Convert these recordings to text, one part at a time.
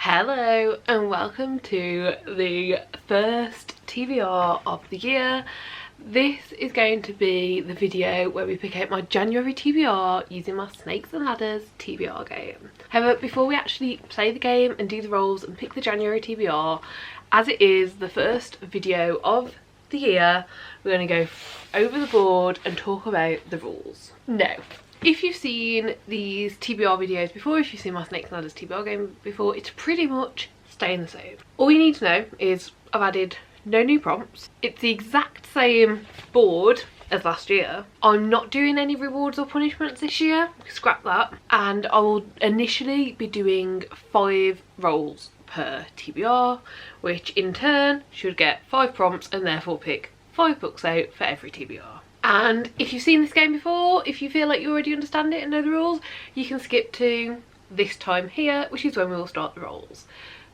Hello and welcome to the first TBR of the year. This is going to be the video where we pick out my January TBR using my Snakes and Ladders TBR game. However, before we actually play the game and do the rolls and pick the January TBR, as it is the first video of the year, we're going to go over the board and talk about the rules. Now, if you've seen these TBR videos before, if you've seen my Snakes and Ladders TBR game before, it's pretty much staying the same. All you need to know is I've added no new prompts. It's the exact same board as last year. I'm not doing any rewards or punishments this year, scrap that. And I will initially be doing 5 rolls per TBR, which in turn should get 5 prompts and therefore pick 5 books out for every TBR. And if you've seen this game before, if you feel like you already understand it and know the rules, you can skip to this time here, which is when we will start the rolls.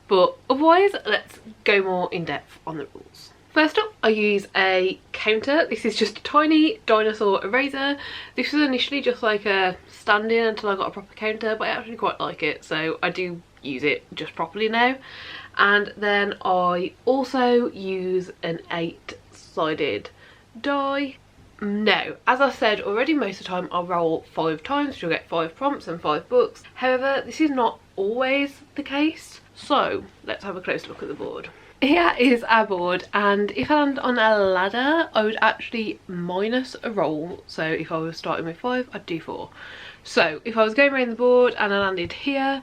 But otherwise, let's go more in depth on the rules. First up, I use a counter. This is just a tiny dinosaur eraser. This was initially just like a stand-in until I got a proper counter, but I actually quite like it, so I do use it just properly now. And then I also use an 8-sided die. No, as I said already, most of the time I'll roll 5 times, so you'll get 5 prompts and 5 books. However, this is not always the case, so let's have a close look at the board. Here is our board, and if I land on a ladder, I would actually minus a roll. So if I was starting with 5, I'd do 4. So if I was going around the board and I landed here,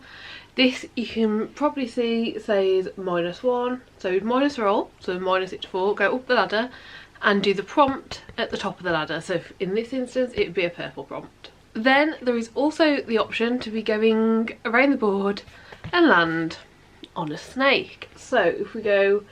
this you can probably see says -1, so we'd minus a roll, so minus it to 4, go up the ladder and do the prompt at the top of the ladder. So in this instance it would be a purple prompt. Then there is also the option to be going around the board and land on a snake. So if we go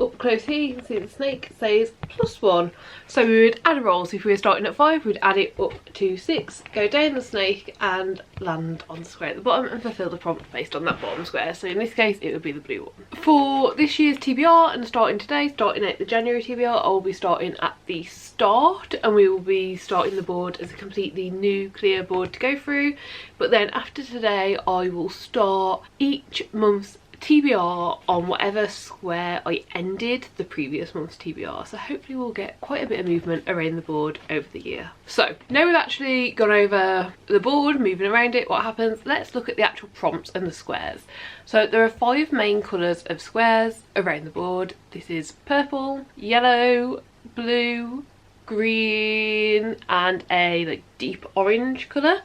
up close here, you can see the snake says +1, so we would add a roll. So if we were starting at 5, we'd add it up to 6, go down the snake and land on the square at the bottom and fulfill the prompt based on that bottom square. So in this case it would be the blue one. For this year's TBR and starting today, starting at the January TBR, I will be starting at the start and we will be starting the board as a completely new clear board to go through. But then after today I will start each month's TBR on whatever square I ended the previous month's TBR, so hopefully we'll get quite a bit of movement around the board over the year. So now we've actually gone over the board, moving around it, what happens, let's look at the actual prompts and the squares. So there are 5 main colours of squares around the board. This is purple, yellow, blue, green and a like deep orange colour,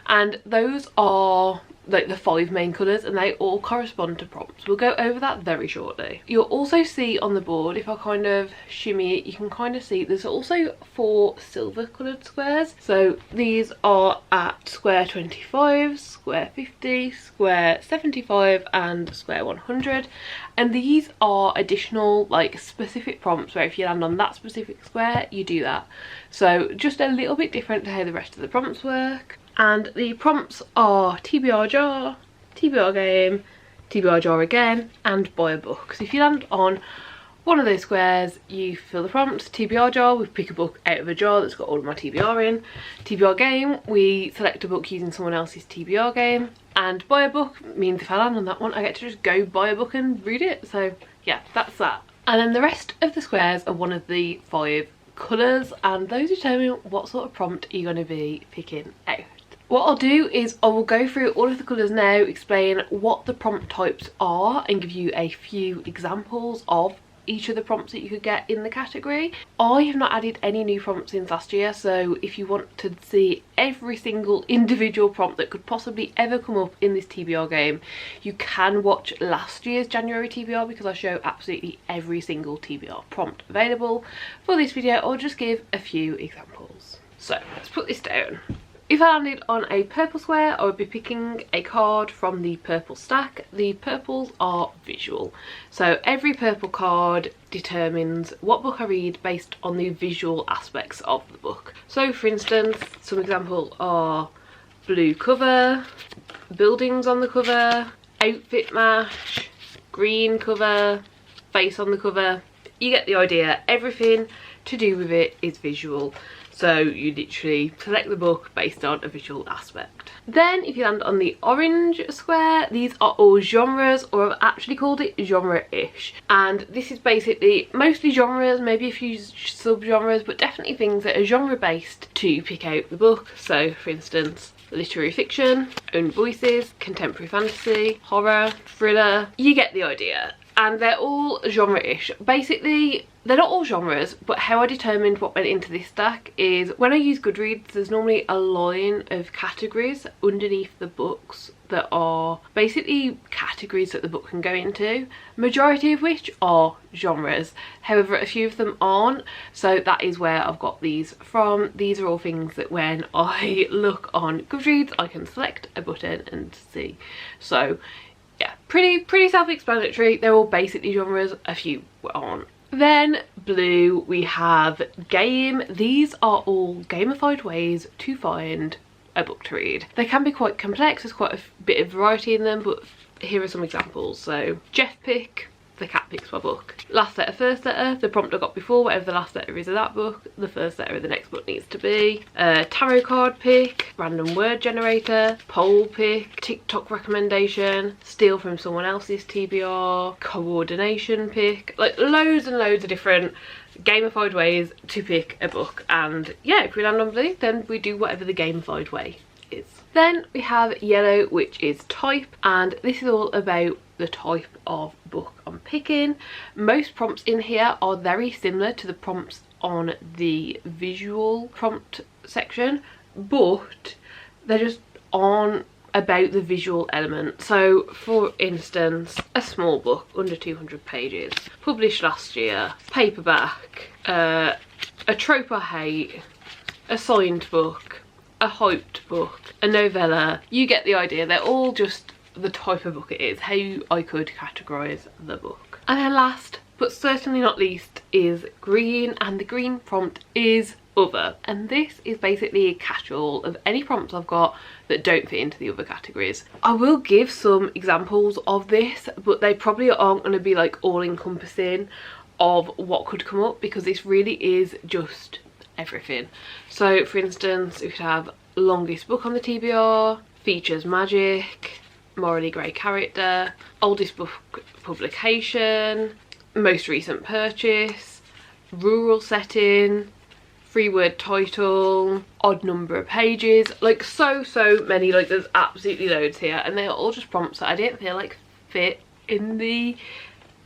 and those are like the 5 main colours and they all correspond to prompts. We'll go over that very shortly. You'll also see on the board, if I kind of shimmy it, you can kind of see there's also 4 silver coloured squares. So these are at square 25, square 50, square 75 and square 100, and these are additional like specific prompts where if you land on that specific square you do that. So just a little bit different to how the rest of the prompts work. And the prompts are TBR jar, TBR game, TBR jar again, and buy a book. So if you land on one of those squares, you fill the prompt. TBR jar, we pick a book out of a jar that's got all of my TBR in. TBR game, we select a book using someone else's TBR game. And buy a book means if I land on that one, I get to just go buy a book and read it. So yeah, that's that. And then the rest of the squares are one of the 5 colours, and those determine what sort of prompt you're going to be picking out. What I'll do is I will go through all of the colours now, explain what the prompt types are and give you a few examples of each of the prompts that you could get in the category. I have not added any new prompts since last year, so if you want to see every single individual prompt that could possibly ever come up in this TBR game, you can watch last year's January TBR because I show absolutely every single TBR prompt available. For this video I'll just give a few examples. So let's put this down. If I landed on a purple square, I would be picking a card from the purple stack. The purples are visual, so every purple card determines what book I read based on the visual aspects of the book. So for instance, some examples are blue cover, buildings on the cover, outfit match, green cover, face on the cover. You get the idea. Everything to do with it is visual. So you literally select the book based on a visual aspect. Then if you land on the orange square, these are all genres, or I've actually called it genre-ish. And this is basically mostly genres, maybe a few sub-genres, but definitely things that are genre-based to pick out the book. So for instance, literary fiction, own voices, contemporary fantasy, horror, thriller, you get the idea. And they're all genre-ish. Basically, they're not all genres, but how I determined what went into this stack is when I use Goodreads, there's normally a line of categories underneath the books that are basically categories that the book can go into, majority of which are genres. However, a few of them aren't, so that is where I've got these from. These are all things that when I look on Goodreads, I can select a button and see. So yeah, pretty self-explanatory. They're all basically genres, a few aren't. Then blue, we have game. These are all gamified ways to find a book to read. They can be quite complex, there's quite a bit of variety in them, but here are some examples. So Jeff pick, the cat picks my book. Last letter, first letter, the prompt I got before, whatever the last letter is of that book, the first letter of the next book needs to be. Tarot card pick, random word generator, poll pick, TikTok recommendation, steal from someone else's TBR, coordination pick, like loads and loads of different gamified ways to pick a book. And yeah, if we land on blue, then we do whatever the gamified way is. Then we have yellow, which is type, and this is all about the type of book I'm picking. Most prompts in here are very similar to the prompts on the visual prompt section, but they just aren't about the visual element. So for instance, a small book under 200 pages, published last year, paperback, a trope I hate, a signed book, a hyped book, a novella, you get the idea. They're all just the type of book it is, how I could categorise the book. And then last but certainly not least is green, and the green prompt is other, and this is basically a catch-all of any prompts I've got that don't fit into the other categories. I will give some examples of this, but they probably aren't going to be like all-encompassing of what could come up, because this really is just everything. So for instance, we could have longest book on the TBR, features magic, morally grey character, oldest book publication, most recent purchase, rural setting, free word title, odd number of pages, like so many. Like there's absolutely loads here, and they are all just prompts that I didn't feel like fit in the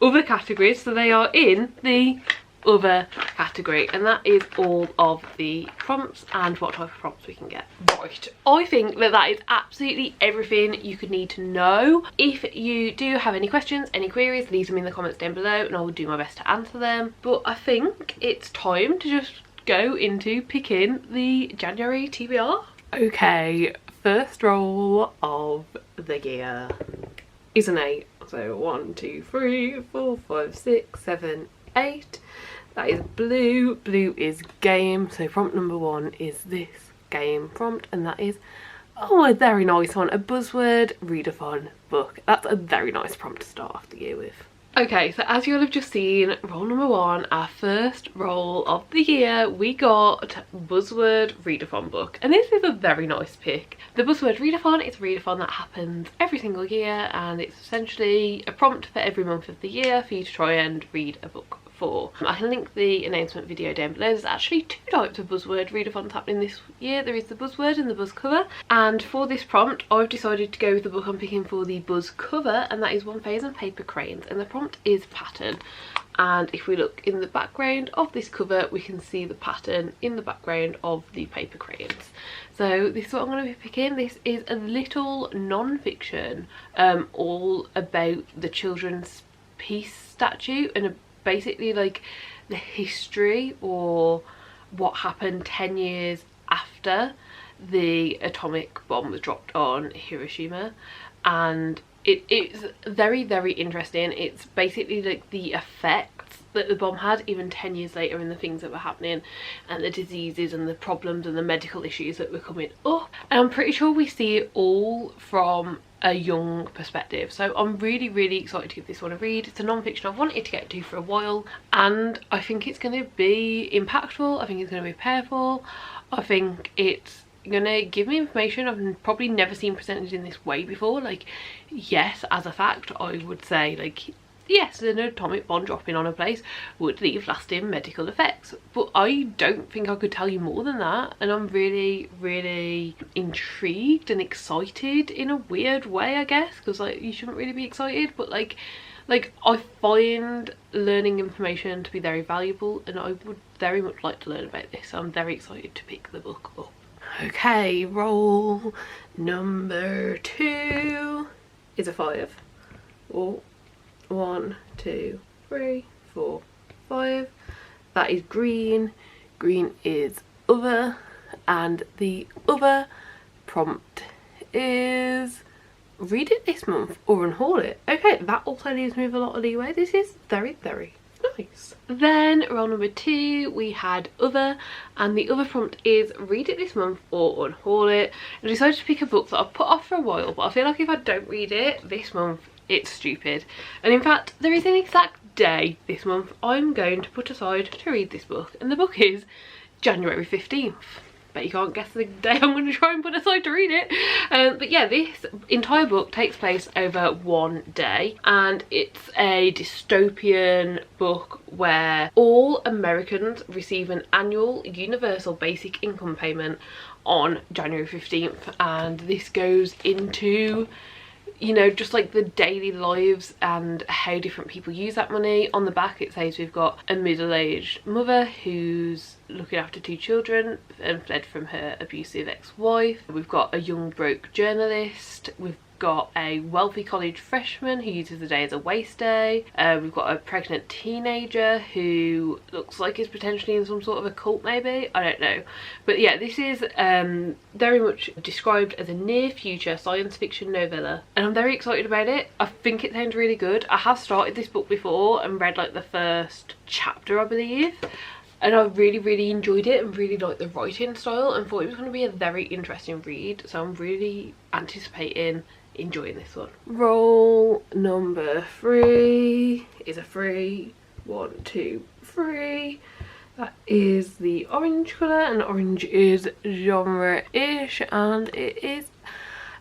other categories, so they are in the other category. And that is all of the prompts and what type of prompts we can get. Right, I think that that is absolutely everything you could need to know. If you do have any questions, any queries, leave them in the comments down below and I will do my best to answer them. But I think it's time to just go into picking the January TBR. Okay, first roll of the year is an 8. So 1, 2, 3, 4, 5, 6, 7, 8. That is blue. Blue is game. So prompt number 1 is this game prompt, and that is, oh, a very nice one, a buzzword readathon book. That's a very nice prompt to start off the year with. Okay, so as you'll have just seen, roll number 1, our first roll of the year, we got buzzword readathon book, and this is a very nice pick. The buzzword readathon is a readathon that happens every single year, and it's essentially a prompt for every month of the year for you to try and read a book for. I can link the announcement video down below. There's actually 2 types of buzzword readathons happening this year. There is the buzzword and the buzz cover, and for this prompt I've decided to go with the book I'm picking for the buzz cover, and that is 1000 Paper Cranes, and the prompt is pattern. And if we look in the background of this cover, we can see the pattern in the background of the paper crayons. So this is what I'm going to be picking. This is a little non-fiction all about the Children's Peace statue, and basically like the history or what happened 10 years after the atomic bomb was dropped on Hiroshima. And it's very interesting. It's basically like the effects that the bomb had even 10 years later, and the things that were happening and the diseases and the problems and the medical issues that were coming up. And I'm pretty sure we see it all from a young perspective. So I'm really excited to give this one a read. It's a non-fiction I've wanted to get to for a while, and I think it's going to be impactful. I think it's going to be powerful. I think it's gonna give me information I've probably never seen presented in this way before. Like, yes, as a fact, I would say, like, yes, an atomic bomb dropping on a place would leave lasting medical effects, but I don't think I could tell you more than that. And I'm really intrigued and excited in a weird way, I guess, because like, you shouldn't really be excited, but like I find learning information to be very valuable, and I would very much like to learn about this, so I'm very excited to pick the book up. Okay, roll number 2 is a 5. Oh, 1, 2, 3, 4, 5. That is green. Green is other, and the other prompt is read it this month or unhaul it. Okay, that also leaves me with a lot of leeway. This is very nice. Then roll number 2, we had other, and the other prompt is read it this month or unhaul it. I decided to pick a book that I've put off for a while, but I feel like if I don't read it this month, it's stupid. And in fact, there is an exact day this month I'm going to put aside to read this book, and the book is January 15th. Bet you can't guess the day I'm going to try and put aside to read it. But yeah, this entire book takes place over one day, and it's a dystopian book where all Americans receive an annual universal basic income payment on January 15th, and this goes into, you know, just like the daily lives and how different people use that money. On the back it says we've got a middle-aged mother who's looking after 2 children and fled from her abusive ex-wife. We've got a young broke journalist. We've got a wealthy college freshman who uses the day as a waste day. We've got a pregnant teenager who looks like is potentially in some sort of a cult, maybe, I don't know. But yeah, this is very much described as a near future science fiction novella, and I'm very excited about it. I think it sounds really good. I have started this book before and read like the first chapter, I believe, and I really enjoyed it and really liked the writing style and thought it was going to be a very interesting read, so I'm really anticipating enjoying this one. Roll number 3 is a 3. 1, 2, 3. That is the orange colour, and orange is genre-ish, and it is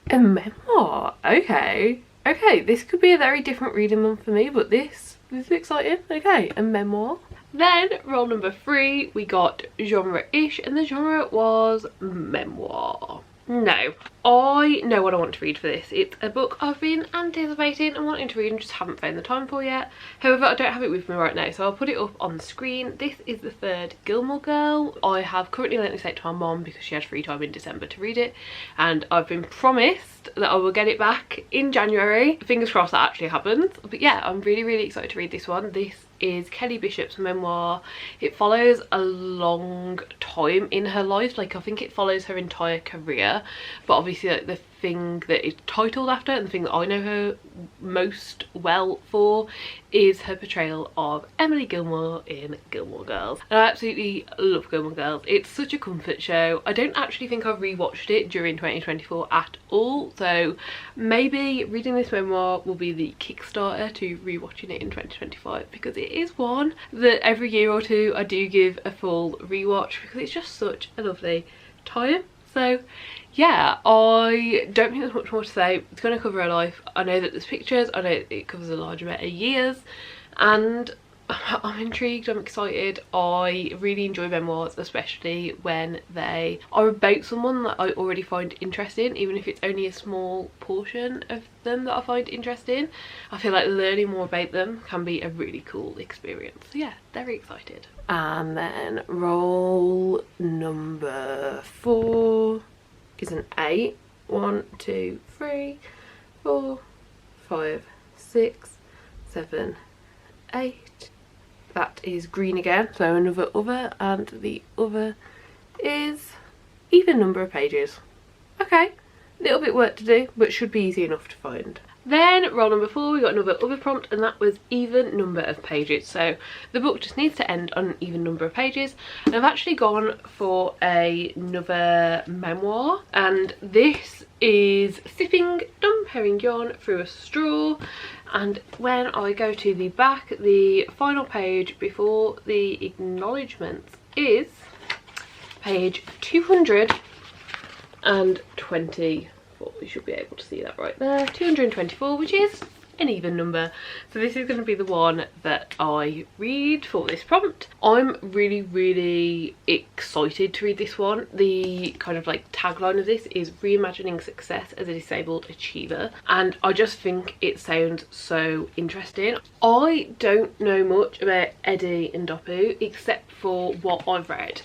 a memoir. Okay, this could be a very different reading month for me, but this is exciting. Okay, a memoir. Then roll number 3, we got genre-ish, and the genre was memoir. No, I know what I want to read for this. It's a book I've been anticipating and wanting to read and just haven't found the time for yet. However, I don't have it with me right now, so I'll put it up on the screen. This is the 3rd Gilmore Girl. I have currently lent this out to my mom because she had free time in December to read it, and I've been promised that I will get it back in January. Fingers crossed that actually happens. But yeah, I'm really excited to read this one. This is Kelly Bishop's memoir. It follows a long time in her life. Like, I think it follows her entire career, but obviously like the thing that it's titled after and the thing that I know her most well for is her portrayal of Emily Gilmore in Gilmore Girls. And I absolutely love Gilmore Girls. It's such a comfort show. I don't actually think I've rewatched it during 2024 at all, so maybe reading this memoir will be the kickstarter to rewatching it in 2025, because it is one that every year or two I do give a full rewatch because it's just such a lovely time. So yeah, I don't think there's much more to say. It's going to cover her life. I know that there's pictures, I know it covers a large amount of years, and I'm intrigued, I'm excited. I really enjoy memoirs, especially when they are about someone that I already find interesting, even if it's only a small portion of them that I find interesting. I feel like learning more about them can be a really cool experience. So yeah, very excited. And then roll number 4 is an 8. 1, 2, 3, 4, 5, 6, 7, 8. That is green again, so another other, and the other is even number of pages. Okay, little bit work to do, but should be easy enough to find. Then roll number 4, we got another other prompt, and that was even number of pages. So the book just needs to end on an even number of pages. And I've actually gone for another memoir, and this is Sipping Dom Perignon Through a Straw. And when I go to the back, the final page before the acknowledgements is page 224. You should be able to see that right there, 224, which is an even number. So this is going to be the one that I read for this prompt. I'm really excited to read this one. The kind of like tagline of this is reimagining success as a disabled achiever, and I just think it sounds so interesting. I don't know much about Eddie and Dopu except for what I've read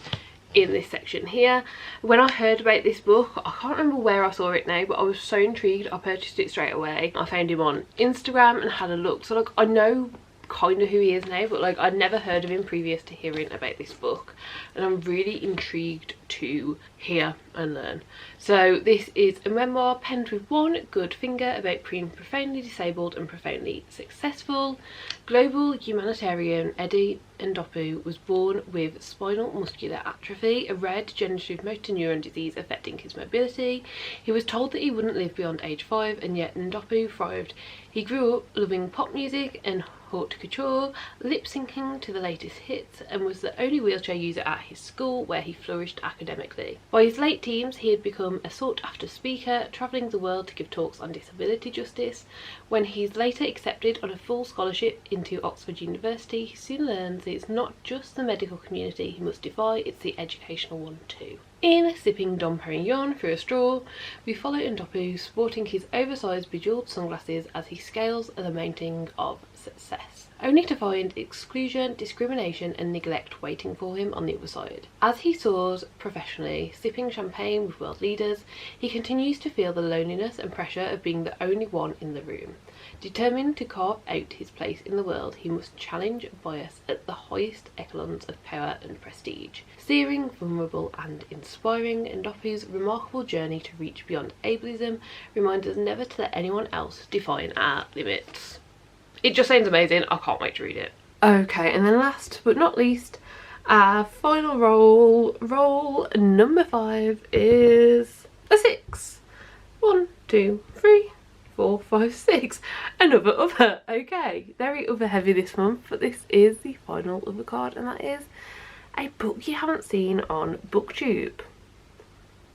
in this section here. When I heard about this book, I can't remember where I saw it now, but I was so intrigued I purchased it straight away. I found him on Instagram and had a look, so like I know kind of who he is now, but like I'd never heard of him previous to hearing about this book, and I'm really intrigued to hear and learn. So this is a memoir penned with one good finger about being profoundly disabled and profoundly successful. Global humanitarian Eddie Ndopu was born with spinal muscular atrophy, a rare degenerative motor neuron disease affecting his mobility. He was told that he wouldn't live beyond age 5, and yet Ndopu thrived. He grew up loving pop music and haute couture, lip-syncing to the latest hits, and was the only wheelchair user at his school, where he flourished academically. By his late teens, he had become a sought-after speaker, travelling the world to give talks on disability justice. When he's later accepted on a full scholarship into Oxford University, he soon learns that it's not just the medical community he must defy, it's the educational one too. In Sipping Dom Perignon Through a Straw, we follow Ndopu sporting his oversized bejewelled sunglasses as he scales the mountain of success, only to find exclusion, discrimination and neglect waiting for him on the other side. As he soars professionally, sipping champagne with world leaders, he continues to feel the loneliness and pressure of being the only one in the room. Determined to carve out his place in the world, he must challenge bias at the highest echelons of power and prestige. Searing, vulnerable and inspiring, Ndopu's remarkable journey to reach beyond ableism reminds us never to let anyone else define our limits. It just sounds amazing. I can't wait to read it. Okay, and then last but not least, our final roll number 5 is a 6. 1, 2, 3, 4, 5, 6. Another other. Okay, very other heavy this month, but this is the final other card, and that is a book you haven't seen on booktube.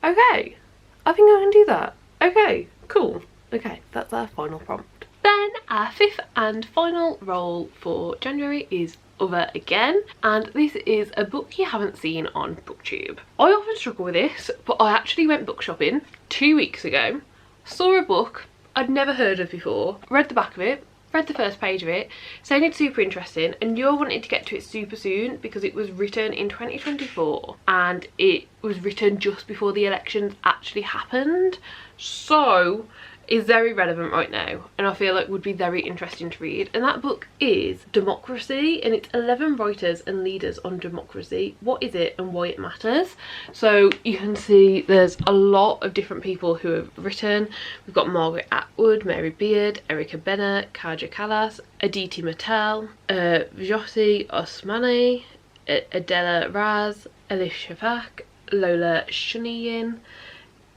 Okay, I think I can do that. Okay, cool. Okay, that's our final prompt. Then our 5th and final roll for January is other again, and this is a book you haven't seen on booktube. I often struggle with this, but I actually went book shopping 2 weeks ago, saw a book I'd never heard of before, read the back of it, read the first page of it, sounded super interesting, and knew I wanted to get to it super soon because it was written in 2024 and it was written just before the elections actually happened, so is very relevant right now, and I feel like would be very interesting to read. And that book is Democracy, and it's 11 writers and leaders on democracy. What is it and why it matters? So you can see there's a lot of different people who have written. We've got Margaret Atwood, Mary Beard, Erica Bennett, Kaja Kallas, Aditi Mattel, Vjoti Osmani, Adela Raz, Elif Shafak, Lola Shuniyin,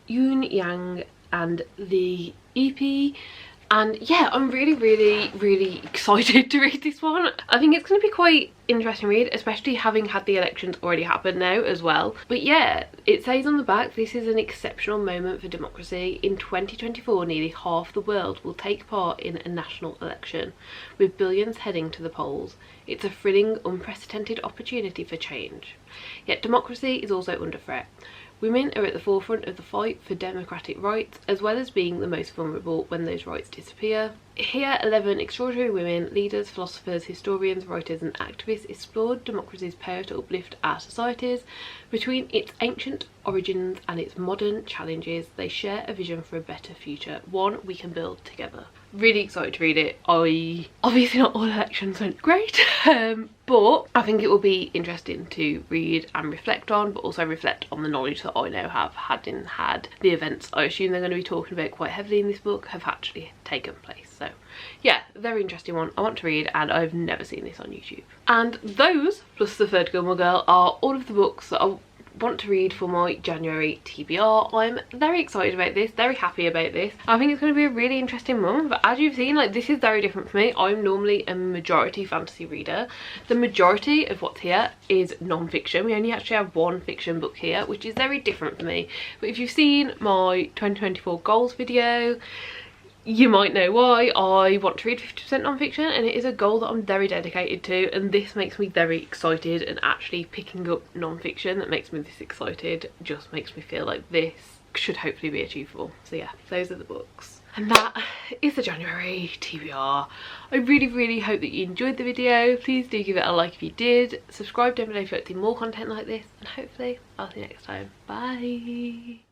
Yoon Yang and Lee EP. And yeah, I'm really excited to read this one. I think it's going to be quite interesting read, especially having had the elections already happen now as well. But yeah, it says on the back, this is an exceptional moment for democracy. In 2024, nearly half the world will take part in a national election, with billions heading to the polls. It's a thrilling, unprecedented opportunity for change. Yet democracy is also under threat. Women are at the forefront of the fight for democratic rights, as well as being the most vulnerable when those rights disappear. Here, 11 extraordinary women, leaders, philosophers, historians, writers and activists explored democracy's power to uplift our societies between its ancient origins and its modern challenges. They share a vision for a better future, one we can build together. Really excited to read it. Obviously not all elections went great, but I think it will be interesting to read and reflect on, but also reflect on the knowledge that I now have had the events I assume they're going to be talking about quite heavily in this book have actually taken place. So yeah, very interesting one. I want to read, and I've never seen this on YouTube. And those, plus The Third Gilmore Girl, are all of the books that I want to read for my January TBR. I'm very excited about this, very happy about this. I think it's going to be a really interesting month, but as you've seen, like, this is very different for me. I'm normally a majority fantasy reader. The majority of what's here is non-fiction. We only actually have one fiction book here, which is very different for me. But if you've seen my 2024 goals video, you might know why. I want to read 50% non-fiction, and it is a goal that I'm very dedicated to, and this makes me very excited, and actually picking up non-fiction that makes me this excited just makes me feel like this should hopefully be achievable. So yeah, those are the books. And that is the January TBR. I really hope that you enjoyed the video. Please do give it a like if you did. Subscribe down below if you want to see more content like this, and hopefully I'll see you next time. Bye!